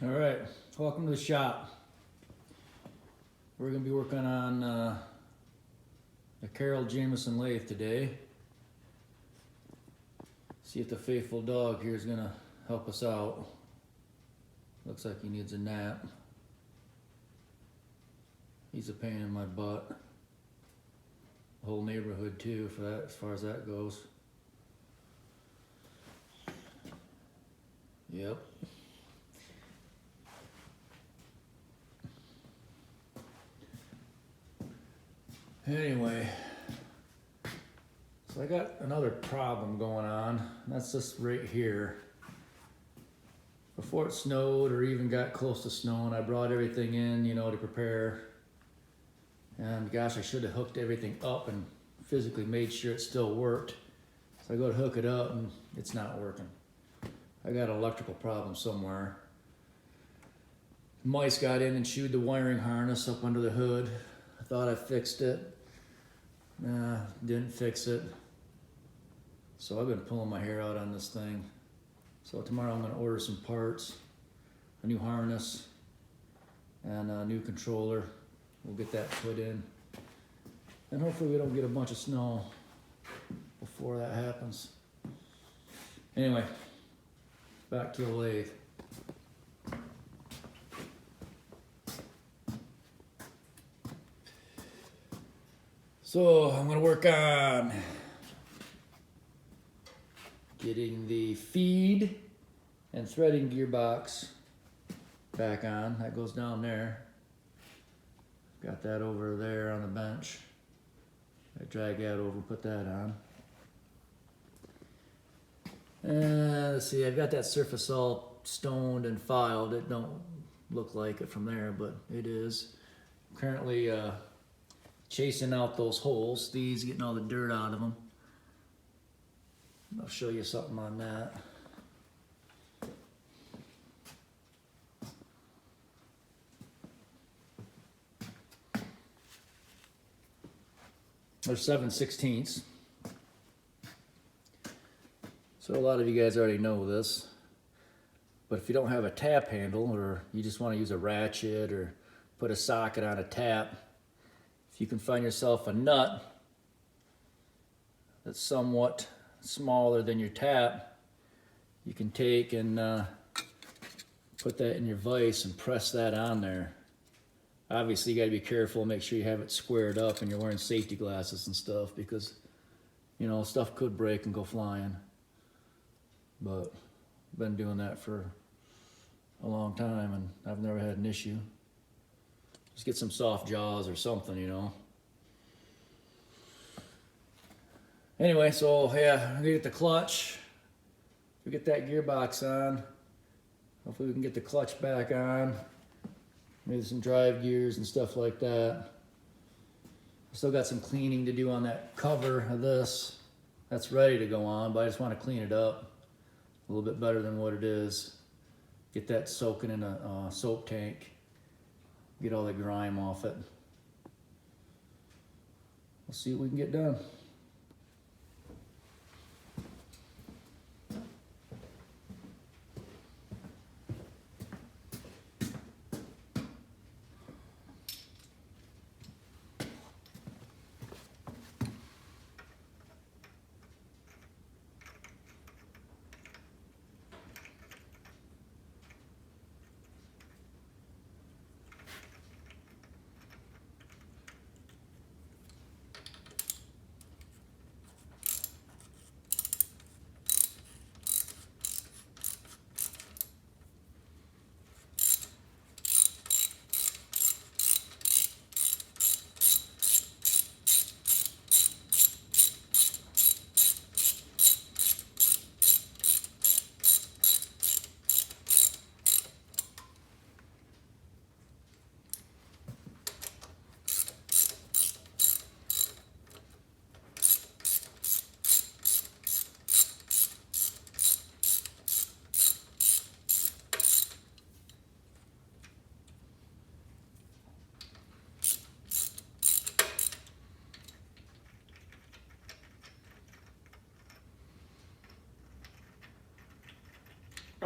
All right, welcome to the shop. We're going to be working on the Carroll-Jamieson lathe today. See if the faithful dog here is going to help us out. Looks like he needs a nap. He's a pain in my butt. The whole neighborhood too, for that, as far as that goes. Yep. Anyway, so I got another problem going on. That's just right here. Before it snowed or even got close to snowing, I brought everything in, to prepare. And gosh, I should have hooked everything up and physically made sure it still worked. So I go to hook it up and it's not working. I got an electrical problem somewhere. Mice got in and chewed the wiring harness up under the hood. I thought I fixed it. Nah, didn't fix it. So I've been pulling my hair out on this thing. So tomorrow I'm going to order some parts, a new harness, and a new controller. We'll get that put in. And hopefully we don't get a bunch of snow before that happens. Anyway, back to the lathe. So I'm going to work on getting the feed and threading gearbox back on. That goes down there. Got that over there on the bench. I drag that over and put that on. And let's see, I've got that surface all stoned and filed. It don't look like it from there, but it is. Currently chasing out those holes, these, getting all the dirt out of them. I'll show you something on that. They're 7/16. So a lot of you guys already know this, but if you don't have a tap handle or you just want to use a ratchet or put a socket on a tap, if you can find yourself a nut that's somewhat smaller than your tap, you can take and put that in your vise and press that on there. Obviously you got to be careful, make sure you have it squared up and you're wearing safety glasses and stuff, because stuff could break and go flying. But I've been doing that for a long time and I've never had an issue. Just get some soft jaws or something, Anyway, so yeah, we get the clutch. We get that gearbox on. Hopefully we can get the clutch back on. Maybe some drive gears and stuff like that. Still got some cleaning to do on that cover of this. That's ready to go on, but I just want to clean it up a little bit better than what it is. Get that soaking in a soap tank. Get all the grime off it. We'll see what we can get done.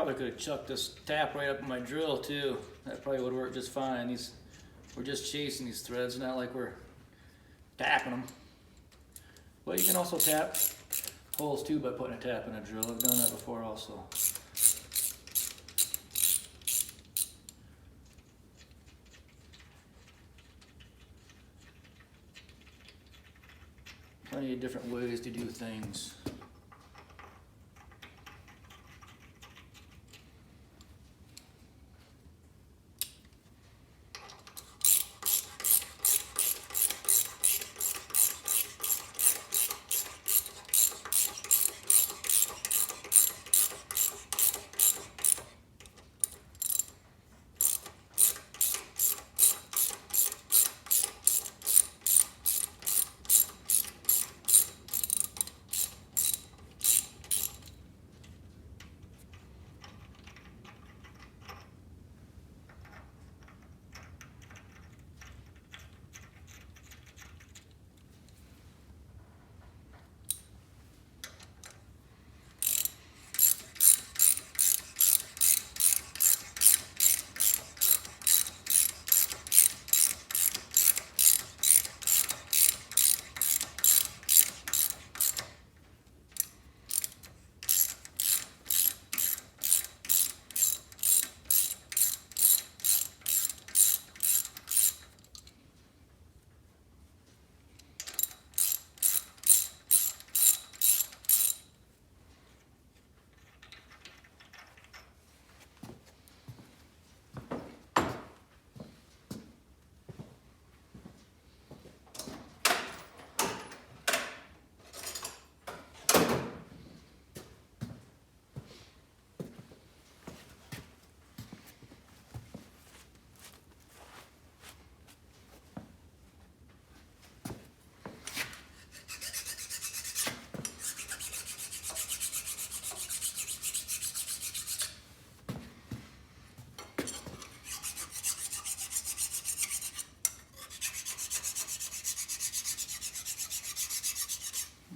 Probably could have chucked this tap right up in my drill too. That probably would work just fine. We're just chasing these threads, not like we're tapping them. But you can also tap holes too by putting a tap in a drill. I've done that before also. Plenty of different ways to do things.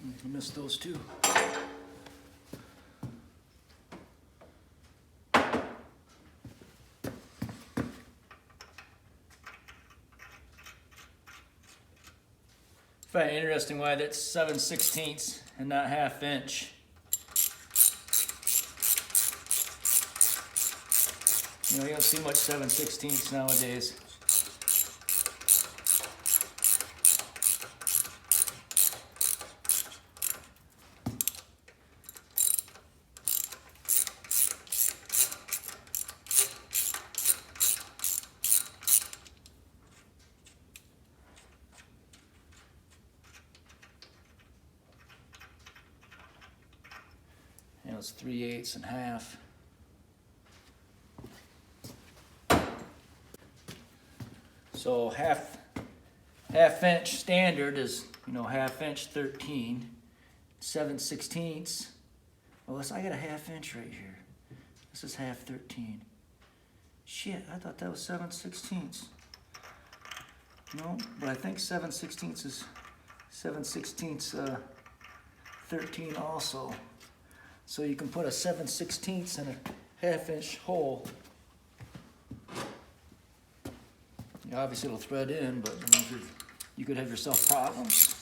I missed those too. I find it interesting why that's 7/16 and not 1/2 inch. You know, you don't see much 7/16 nowadays. You know, it's 3/8 and 1/2. So half inch standard is, you know, 1/2 inch 13. 7/16. Well, I got a 1/2 inch right here. This is 1/2 13. Shit, I thought that was 7/16. No, but I think 7/16 is 7/16 13 also. So you can put a 7/16 in a 1/2 inch hole. Obviously it'll thread in, but I mean, you could have yourself problems.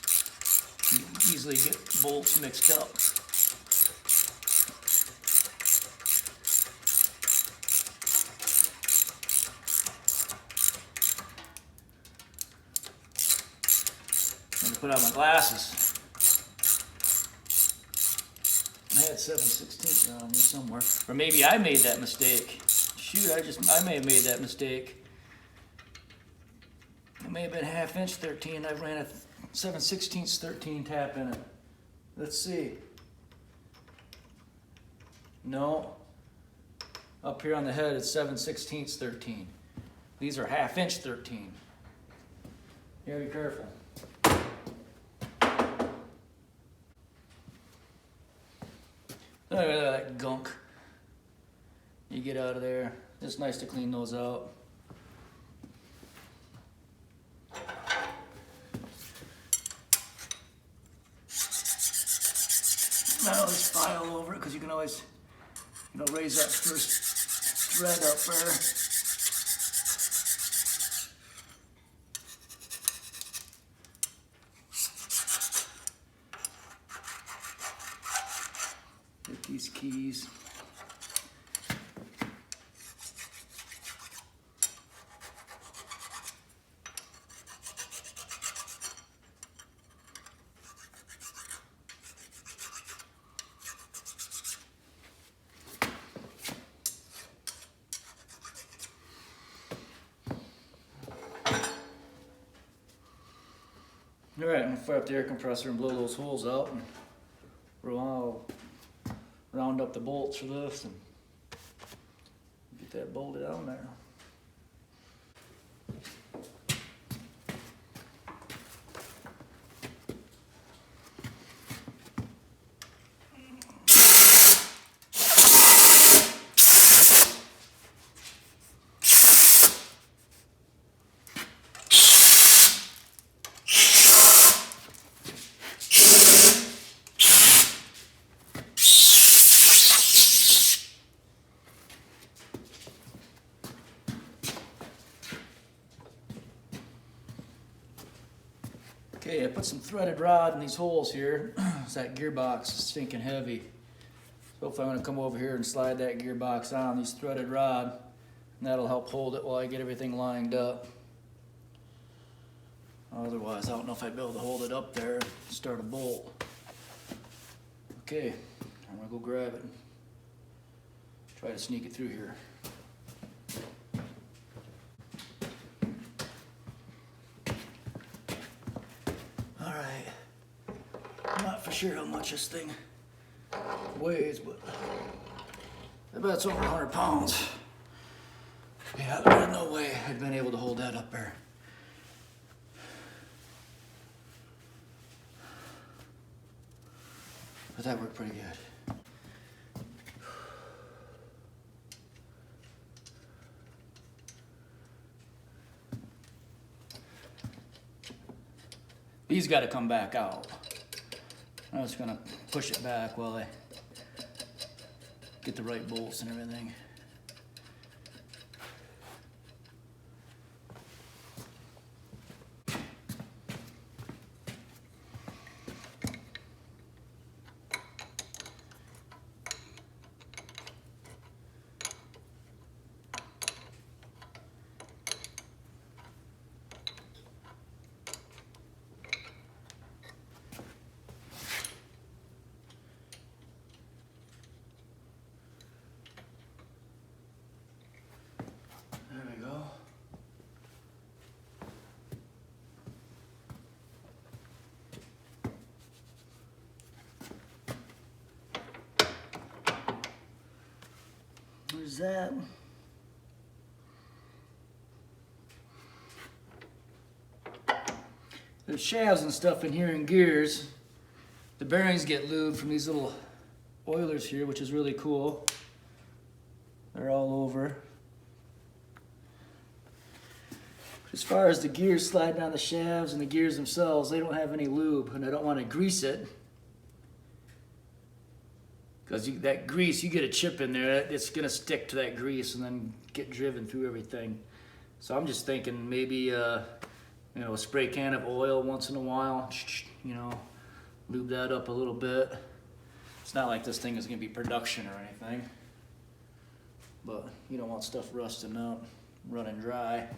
You easily get bolts mixed up. I'm gonna put on my glasses. I had 7/16 on me somewhere, or maybe I made that mistake. Shoot, I may have made that mistake. It may have been 1/2 inch 13. I ran a 7/16 13 tap in it. Let's see. No. Up here on the head, it's 7/16 13. These are 1/2 inch 13. You gotta be careful. Look at that gunk you get out of there. It's nice to clean those out. Not always file over it because you can always Raise that first thread up there. Get these keys. All right, I'm gonna fire up the air compressor and blow those holes out, and I'll round up the bolts for this and get that bolted on there. Okay, I put some threaded rod in these holes here. That gearbox is stinking heavy. So if I'm going to come over here and slide that gearbox on these threaded rod, and that'll help hold it while I get everything lined up. Otherwise, I don't know if I'd be able to hold it up there and start a bolt. Okay, I'm going to go grab it. Try to sneak it through here. Sure how much this thing weighs, but I bet it's over 100 pounds. Yeah, there's no way I'd been able to hold that up there. But that worked pretty good. These got to come back out. I'm just gonna push it back while I get the right bolts and everything. There's that. There's shafts and stuff in here and gears. The bearings get lubed from these little oilers here, which is really cool. They're all over. As far as the gears sliding down the shafts and the gears themselves, they don't have any lube, and I don't want to grease it. Because that grease, you get a chip in there, it's going to stick to that grease and then get driven through everything. So I'm just thinking maybe, a spray can of oil once in a while, lube that up a little bit. It's not like this thing is going to be production or anything, but you don't want stuff rusting out, running dry.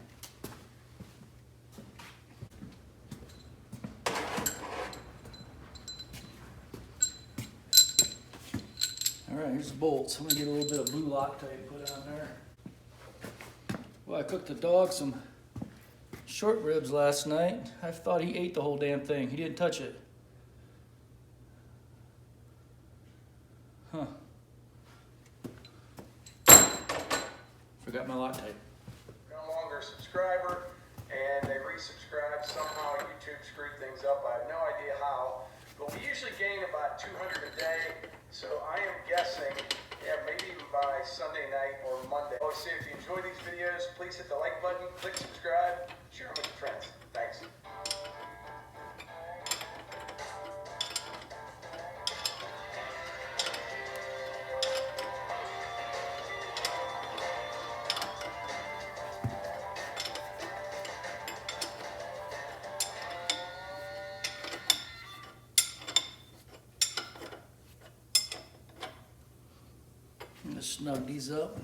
All right, here's the bolts. I'm gonna get a little bit of blue Loctite put on there. Well, I cooked the dog some short ribs last night. I thought he ate the whole damn thing. He didn't touch it. Huh. Forgot my Loctite. No longer a subscriber, and they resubscribed. Somehow YouTube screwed things up. I have no idea how, but we usually gain about 200 a day. So I am guessing, maybe even by Sunday night or Monday. Oh, so if you enjoy these videos, please hit the like button, click subscribe, share them with your friends. Thanks. snug these up.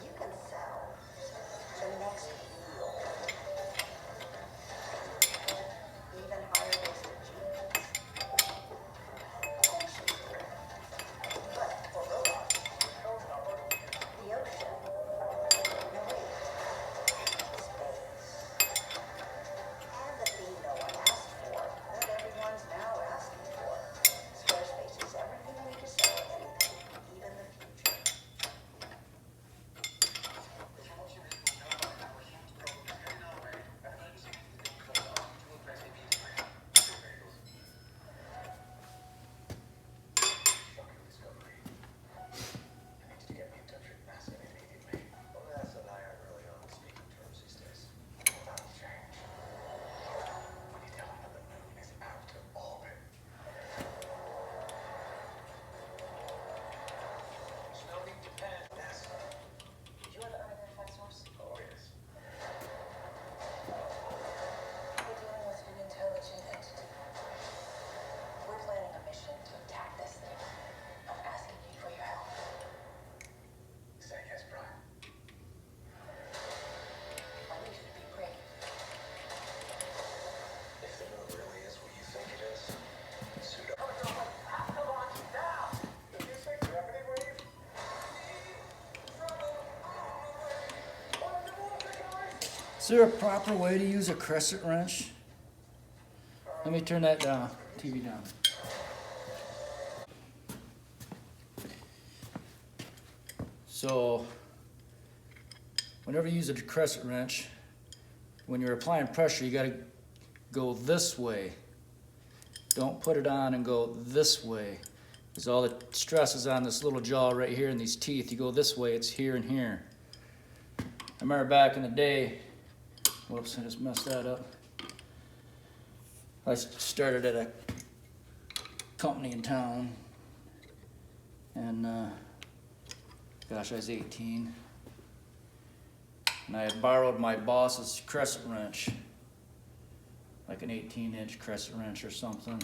You can sell the next wheel. Even higher waisted jeans. But for robots, the ocean, the weight, space, and the thing no one asked for, that everyone's now asking for. Squarespace is everything we facilitate, even the future. Did you ever earn an FX source? Oh, yes. We're dealing with an intelligent entity. We're planning a mission to attack this thing. I'm asking you for your help. Say yes, Brian. I need you to be brave. If the moon really is what you think it is, suit up. Did you say gravity wave? Is there a proper way to use a crescent wrench? Let me turn that down, TV down. So, whenever you use a crescent wrench, when you're applying pressure, you gotta go this way. Don't put it on and go this way. Because all the stress is on this little jaw right here and these teeth. You go this way, it's here and here. I remember back in the day, whoops, I just messed that up. I started at a company in town, and gosh, I was 18. And I had borrowed my boss's crescent wrench, like an 18-inch crescent wrench or something.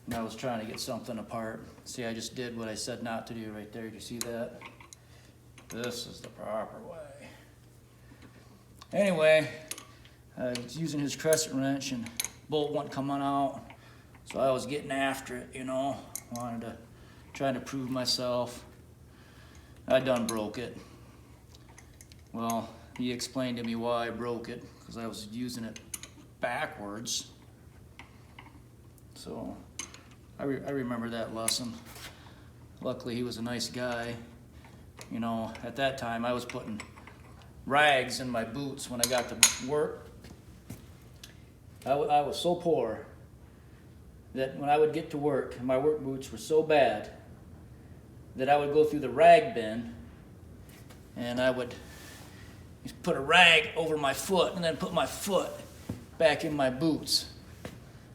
And I was trying to get something apart. See, I just did what I said not to do right there. Do you see that? This is the proper way. Anyway, I was using his crescent wrench and bolt wasn't coming out. So I was getting after it, you know, trying to prove myself. I done broke it. Well, he explained to me why I broke it, because I was using it backwards. So I remember that lesson. Luckily, he was a nice guy. You know, at that time, I was putting rags in my boots when I got to work. I was so poor that when I would get to work, my work boots were so bad that I would go through the rag bin and I would just put a rag over my foot and then put my foot back in my boots.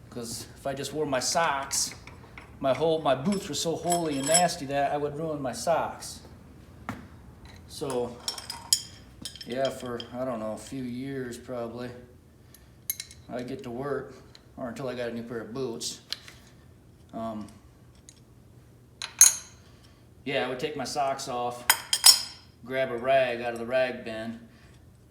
Because if I just wore my socks, my boots were so holey and nasty that I would ruin my socks. So, yeah, for, I don't know, a few years probably, I'd get to work, or until I got a new pair of boots. Yeah, I would take my socks off, grab a rag out of the rag bin,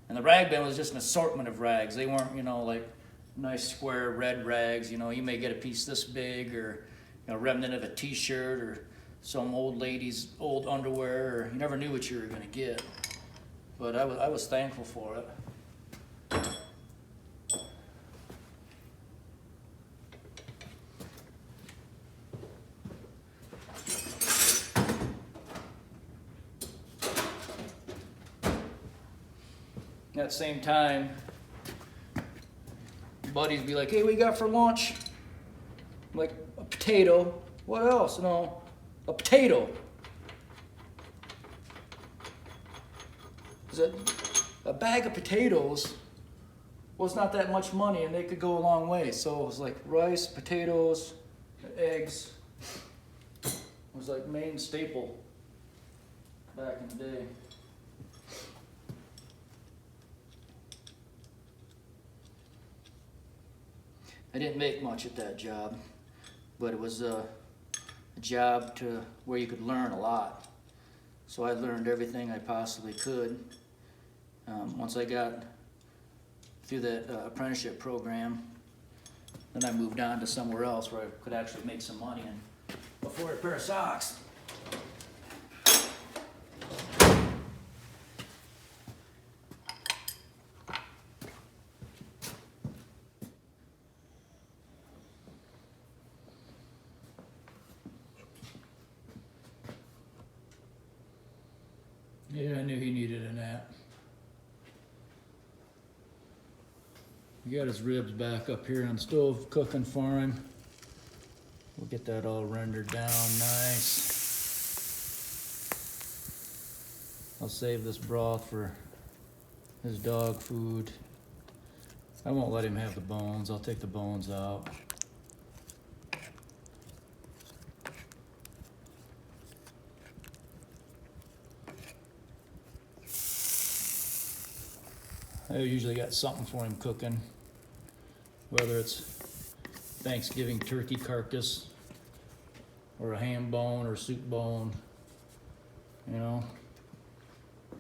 and the rag bin was just an assortment of rags. They weren't, you know, like nice square red rags. You know, you may get a piece this big, or a remnant of a t-shirt, or some old lady's old underwear, or you never knew what you were gonna get. But I was thankful for it. At that same time, buddies be like, hey, what you got for lunch? I'm like, a potato. What else? No, a potato. A bag of potatoes was not that much money, and they could go a long way. So it was like rice, potatoes, eggs. It was like main staple back in the day. I didn't make much at that job, but it was a job to where you could learn a lot. So I learned everything I possibly could. Once I got through that apprenticeship program, then I moved on to somewhere else where I could actually make some money and afford a pair of socks. Yeah, I knew he needed a nap. He got his ribs back up here on the stove cooking for him. We'll get that all rendered down nice. I'll save this broth for his dog food. I won't let him have the bones. I'll take the bones out. I usually got something for him cooking, whether it's Thanksgiving turkey carcass or a ham bone or soup bone. You know,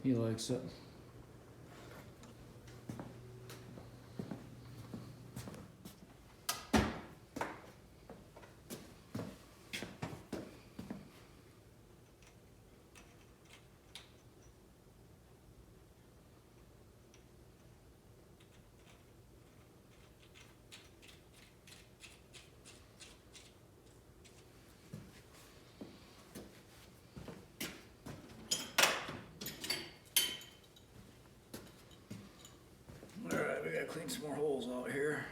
he likes it. Alright, we gotta clean some more holes out here.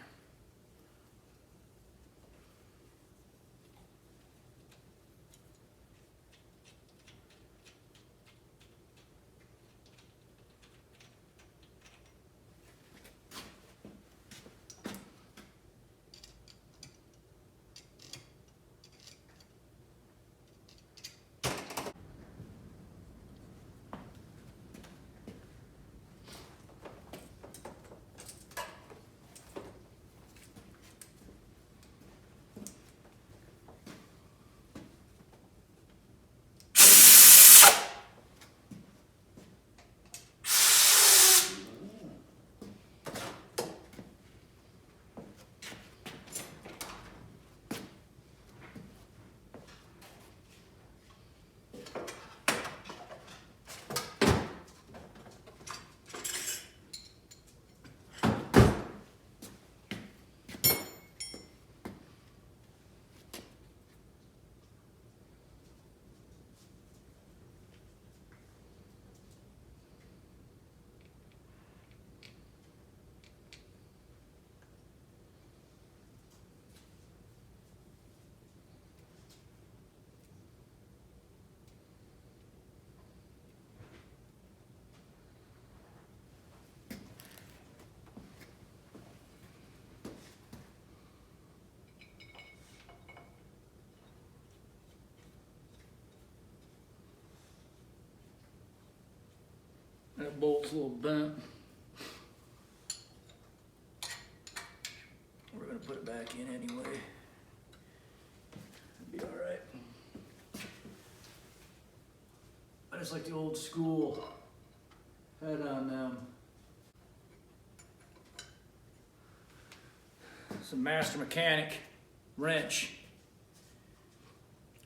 That bolt's a little bent. We're gonna put it back in anyway. It'll be alright. I just like the old school head on them. It's a Master Mechanic wrench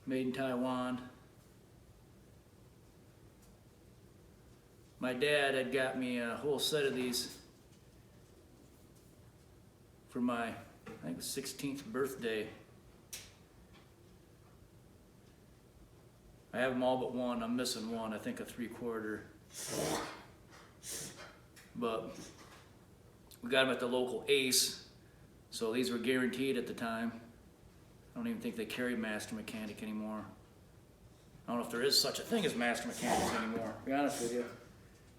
made in Taiwan. My dad had got me a whole set of these for my, I think, 16th birthday. I have them all but one. I'm missing one, I think a 3/4. But we got them at the local Ace, so these were guaranteed at the time. I don't even think they carry Master Mechanic anymore. I don't know if there is such a thing as Master Mechanics anymore, to be honest with you.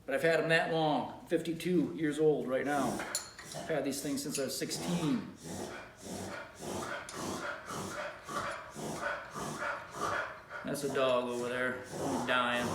But I've had them that long, 52 years old right now. I've had these things since I was 16. That's a dog over there, he's dying.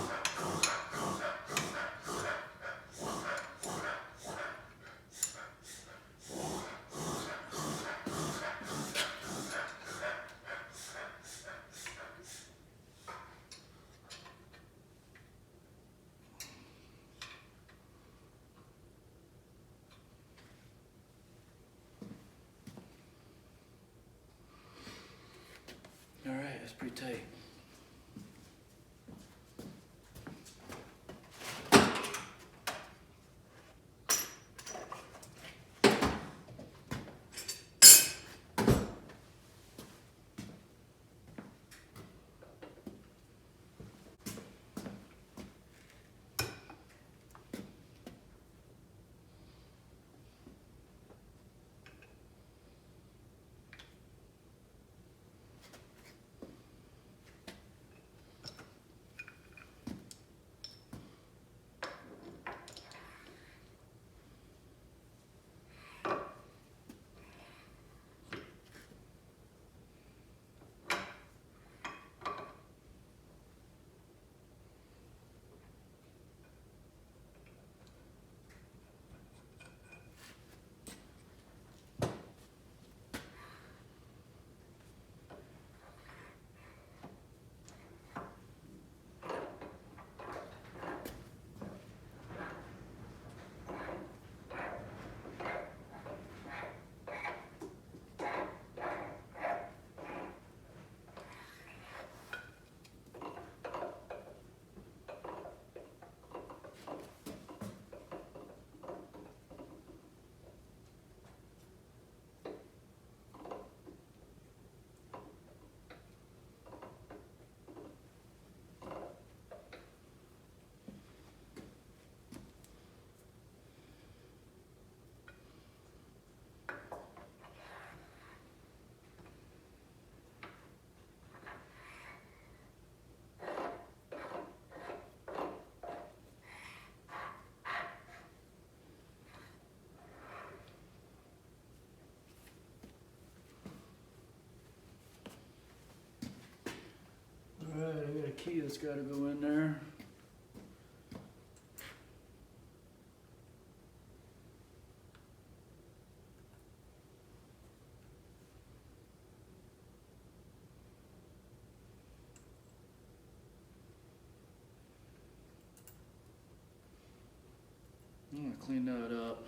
it's pretty tight. Alright, I got a key that's got to go in there. I'm gonna clean that up.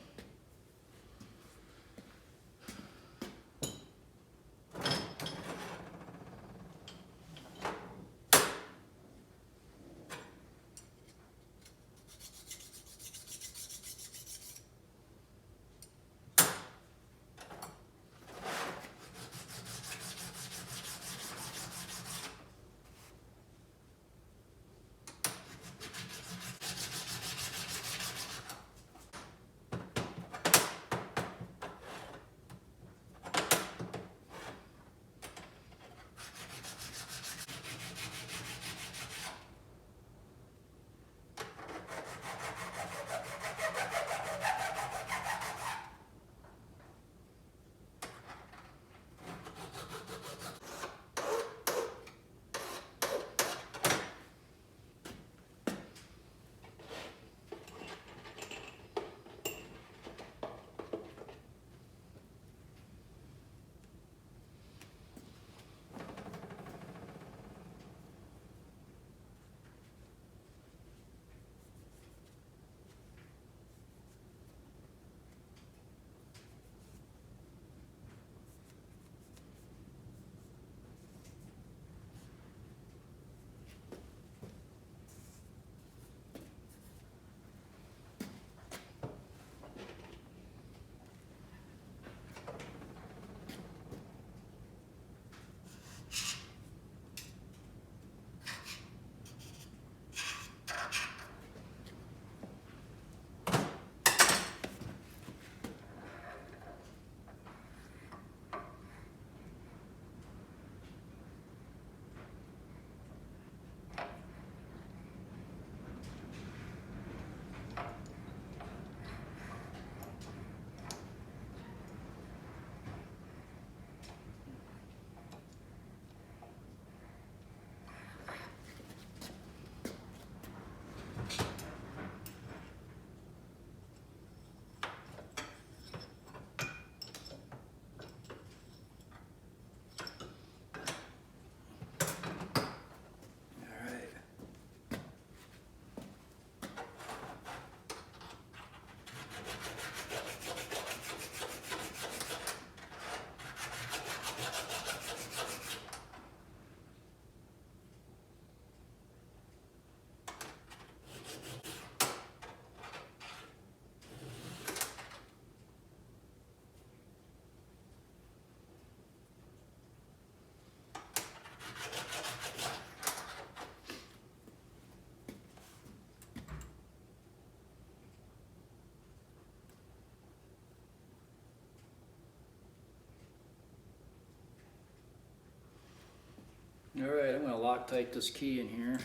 All right, I'm gonna Loctite this key in here.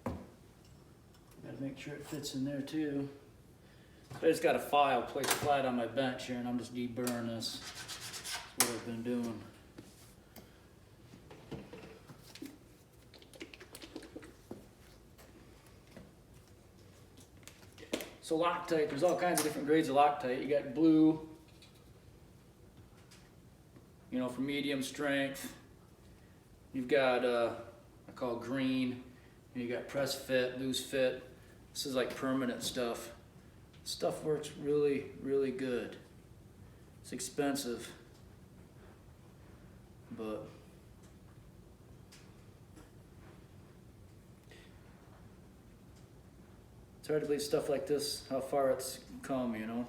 Gotta make sure it fits in there too. I just got a file placed flat on my bench here and I'm just deburring this. That's what I've been doing. So Loctite, there's all kinds of different grades of Loctite. You got blue, you know, for medium strength. You've got, I call green. And you got press fit, loose fit. This is like permanent stuff. Stuff works really, really good. It's expensive, but it's hard to believe stuff like this, how far it's come, you know.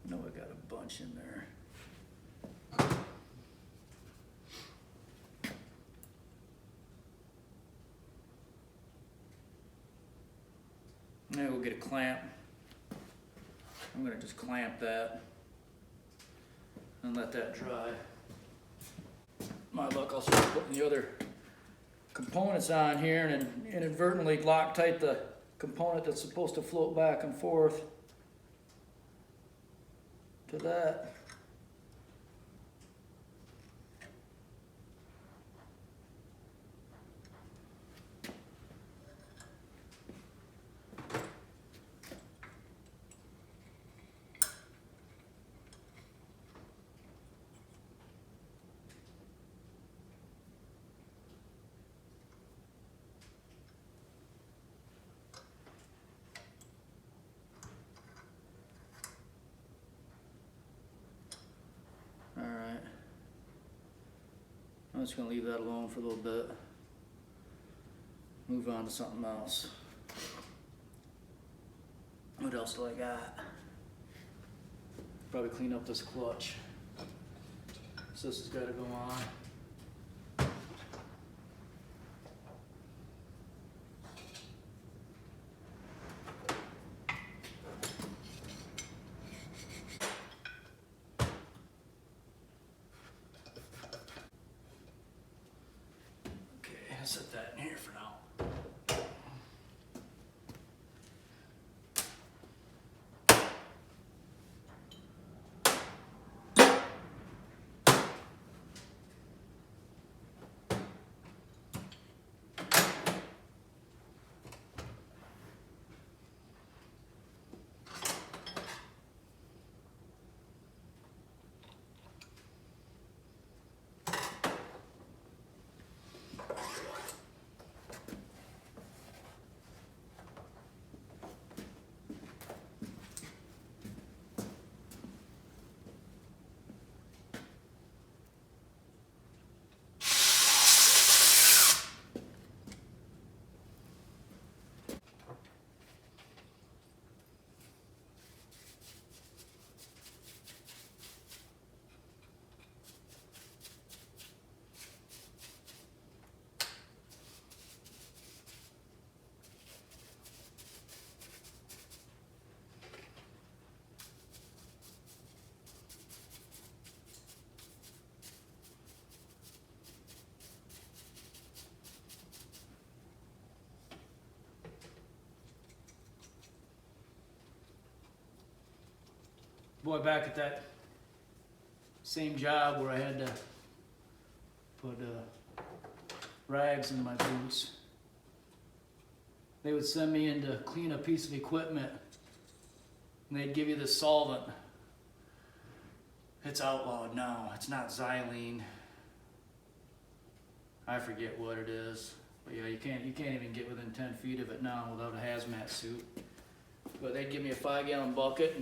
I know I got a bunch in there. Now we'll get a clamp. I'm gonna just clamp that and let that dry. My luck, I'll start putting the other components on here and inadvertently Loctite the component that's supposed to float back and forth to that. I'm just gonna leave that alone for a little bit. Move on to something else. What else do I got? Probably clean up this clutch. So this has got to go on. I'll set that in here for now. Boy, back at that same job where I had to put rags in my boots, they would send me in to clean a piece of equipment and they'd give you this solvent. It's outlawed now. It's not xylene. I forget what it is. But yeah, you can't even get within 10 feet of it now without a hazmat suit. But they'd give me a 5-gallon bucket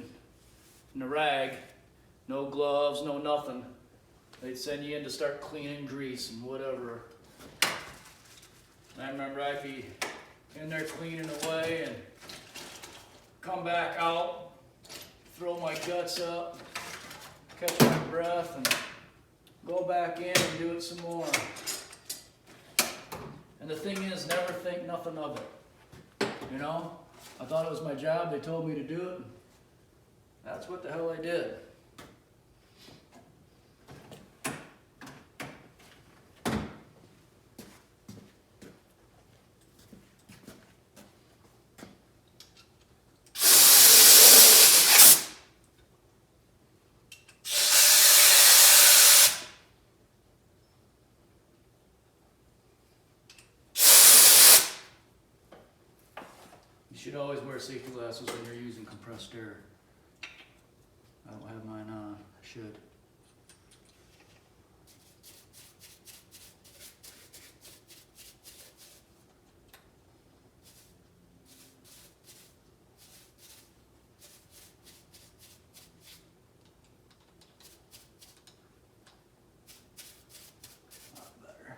and a rag, no gloves, no nothing. They'd send you in to start cleaning grease and whatever. And I remember I'd be in there cleaning away and come back out, throw my guts up, catch my breath, and go back in and do it some more. And the thing is, never think nothing of it. You know, I thought it was my job, they told me to do it. That's what the hell I did. You should always wear safety glasses when you're using compressed air. I don't have mine on. I should. Not better.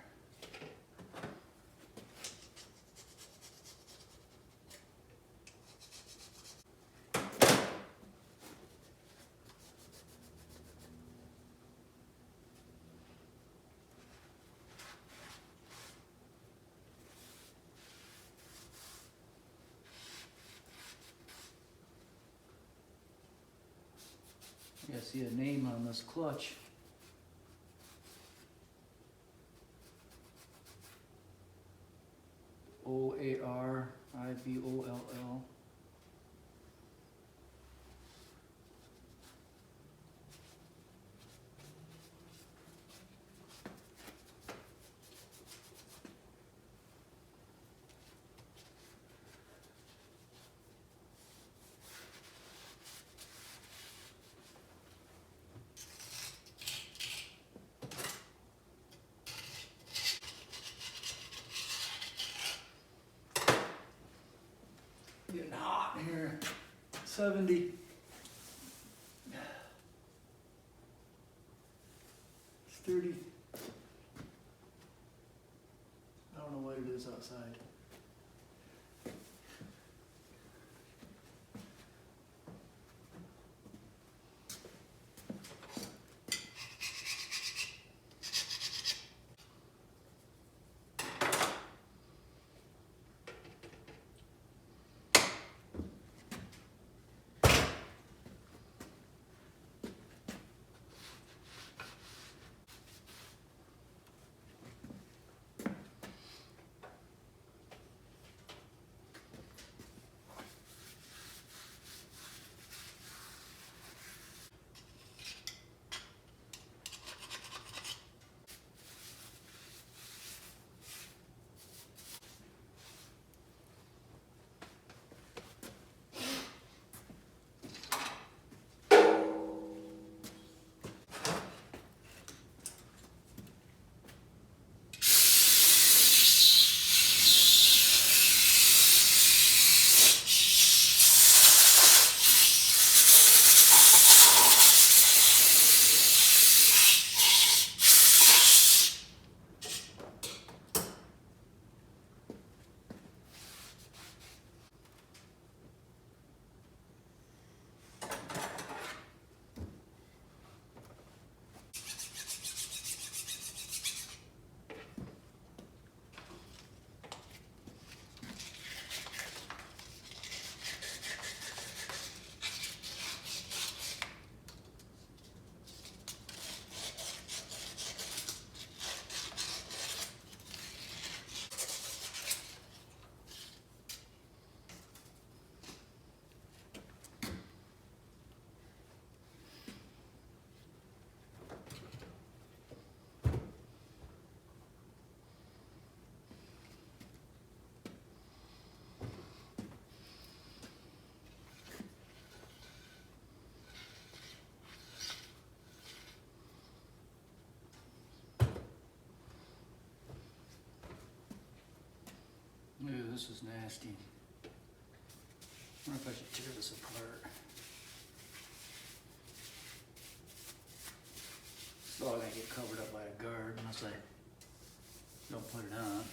Yeah, I see a name on this clutch. OARIVOLL. Getting hot in here. 70. It's 30. I don't know what it is outside. Ew, this is nasty. I wonder if I should tear this apart. It's all gonna get covered up by a guard unless I don't put it on.